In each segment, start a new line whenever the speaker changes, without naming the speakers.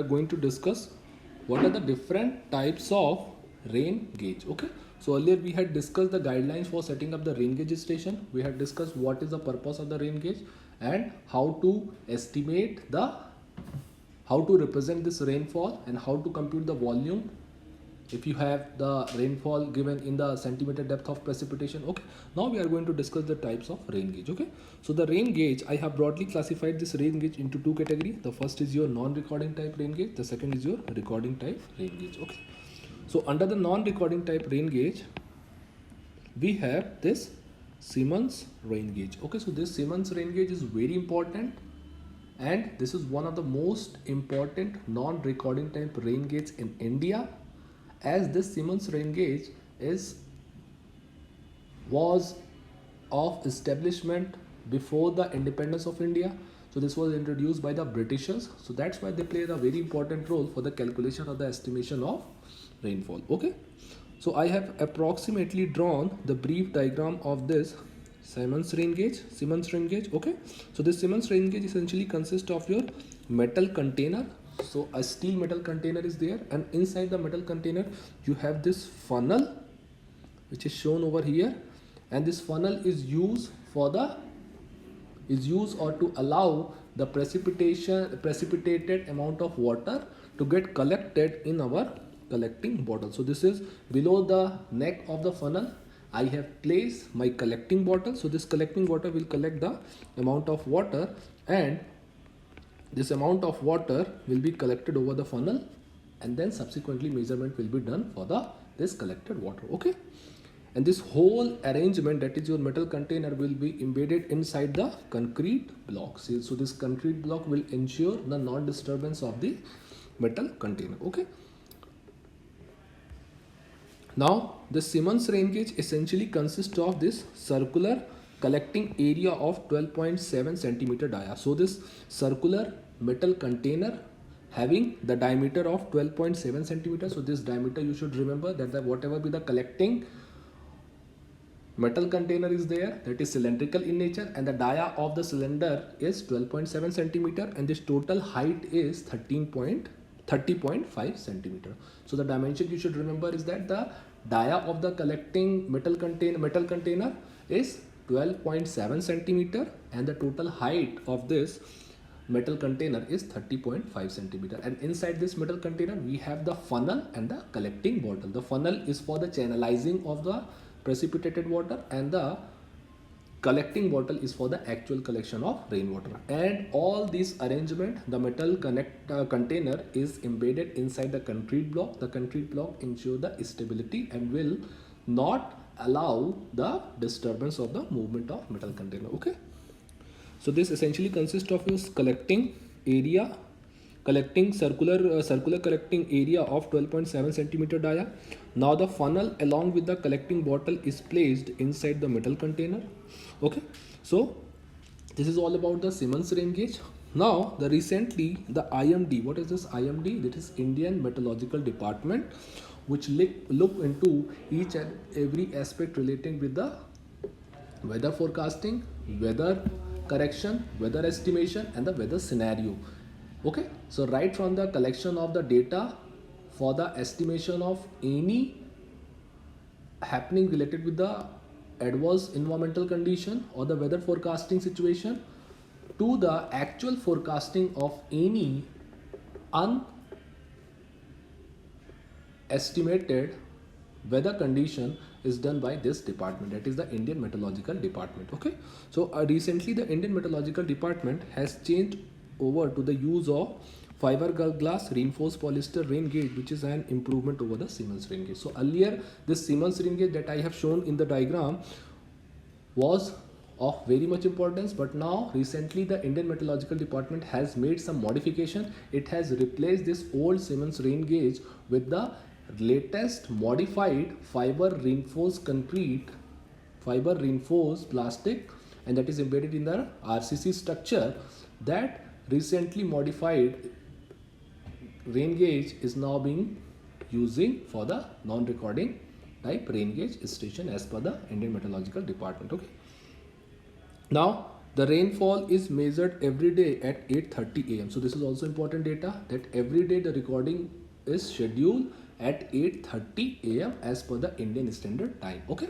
are going to discuss what are the different types of rain gauge. Okay, so earlier we had discussed the guidelines for setting up the rain gauge station. We had discussed what is the purpose of the rain gauge and how to estimate the how to represent this rainfall and how to compute the volume if you have the rainfall given in the centimeter depth of precipitation. Okay, now we are going to discuss the types of rain gauge. Okay, so the rain gauge, I have broadly classified this rain gauge into two categories. The first is your non-recording type rain gauge, the second is your recording type rain gauge. Okay, so under the non-recording type rain gauge we have this Siemens rain gauge. Okay, so this Siemens rain gauge is very important and this is one of the most important non-recording type rain gauge in India, as this Siemens rain gauge was of establishment before the independence of India. So this was introduced by the Britishers. So that's why they played a very important role for the calculation of the estimation of rainfall. Okay. So I have approximately drawn the brief diagram of this Siemens rain gauge. Okay. So this Siemens rain gauge essentially consists of your metal container. So a steel metal container is there, and inside the metal container you have this funnel which is shown over here, and this funnel is used or to allow the precipitated amount of water to get collected in our collecting bottle. So this is below the neck of the funnel. I have placed my collecting bottle. So this collecting bottle will collect the amount of water, and this amount of water will be collected over the funnel, and then subsequently measurement will be done for this collected water. Okay, and this whole arrangement, that is your metal container, will be embedded inside the concrete block. So this concrete block will ensure the non-disturbance of the metal container. Okay, now the Siemens rain gauge essentially consists of this circular collecting area of 12.7 centimeter dia. So this circular metal container having the diameter of 12.7 centimeters. So this diameter, you should remember that whatever be the collecting metal container is there, that is cylindrical in nature, and the dia of the cylinder is 12.7 centimeter, and this total height is 30.5 centimeter. So the dimension you should remember is that the dia of the collecting metal container is 12.7 centimeter, and the total height of this metal container is 30.5 centimeter. And inside this metal container we have the funnel and the collecting bottle. The funnel is for the channelizing of the precipitated water, and the collecting bottle is for the actual collection of rainwater. And all this arrangement, the metal container is embedded inside the concrete block. The concrete block ensure the stability and will not allow the disturbance of the movement of metal container. Okay, so this essentially consists of this collecting circular collecting area of 12.7 centimeter dia. Now the funnel along with the collecting bottle is placed inside the metal container. Okay, so this is all about the Siemens rain gauge. Now recently the IMD, what is this IMD? That is Indian Meteorological Department, which look into each and every aspect relating with the weather forecasting, weather correction, weather estimation, and the weather scenario. Okay, so right from the collection of the data for the estimation of any happening related with the adverse environmental condition or the weather forecasting situation, to the actual forecasting of any unestimated weather condition, is done by this department, that is the Indian Meteorological Department. Okay, so recently the Indian Meteorological Department has changed over to the use of fiberglass reinforced polyester rain gauge, which is an improvement over the Siemens rain gauge. So earlier this Siemens rain gauge that I have shown in the diagram was of very much importance, but now recently the Indian Meteorological Department has made some modification. It has replaced this old Siemens rain gauge with the latest modified fiber reinforced plastic, and that is embedded in the RCC structure. That recently modified rain gauge is now being using for the non-recording type rain gauge station as per the Indian Meteorological Department. Okay, now The rainfall is measured every day at 8:30 a.m. So this is also important data, that every day the recording is scheduled at 8:30 a.m. as per the Indian Standard Time. Okay.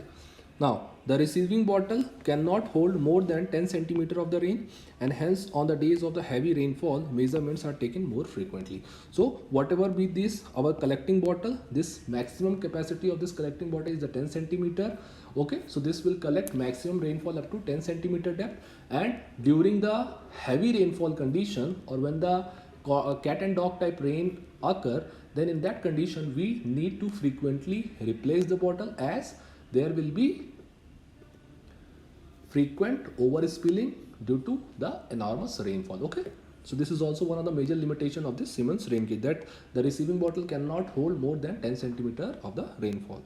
Now, the receiving bottle cannot hold more than 10 centimeter of the rain, and hence on the days of the heavy rainfall, measurements are taken more frequently. So, whatever be this, our collecting bottle, this maximum capacity of this collecting bottle is the 10 centimeter. Okay, so this will collect maximum rainfall up to 10 centimeter depth, and during the heavy rainfall condition, or when the cat and dog type rain occur, then in that condition we need to frequently replace the bottle, as there will be frequent overspilling due to the enormous rainfall. Okay, so this is also one of the major limitation of this Siemens rain gauge, that the receiving bottle cannot hold more than 10 centimeter of the rainfall.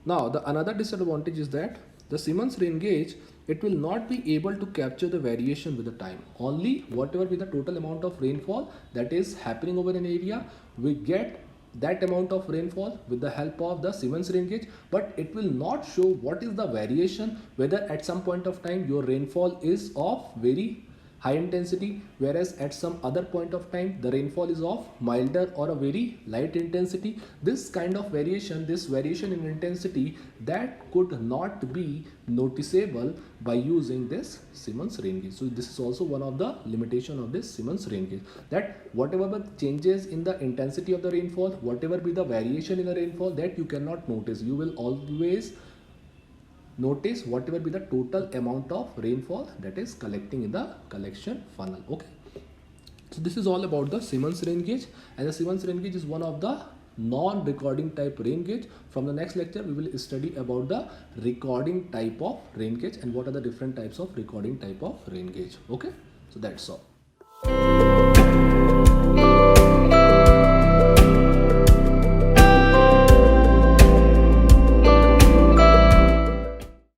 Now, the another disadvantage is that the Siemens rain gauge, it will not be able to capture the variation with the time. Only whatever be the total amount of rainfall that is happening over an area, we get that amount of rainfall with the help of the Siemens rain gauge, but it will not show what is the variation, whether at some point of time your rainfall is of very high intensity, whereas at some other point of time the rainfall is of milder or a very light intensity. This kind of variation, this variation in intensity, that could not be noticeable by using this Siemens rain gauge. So this is also one of the limitation of this Siemens rain gauge, that whatever the changes in the intensity of the rainfall, whatever be the variation in the rainfall, that you cannot notice. You will always notice whatever be the total amount of rainfall that is collecting in the collection funnel. Okay, so this is all about the Siemens rain gauge, and the Siemens rain gauge is one of the non-recording type rain gauge. From the next lecture we will study about the recording type of rain gauge and what are the different types of recording type of rain gauge. Okay, so that's all.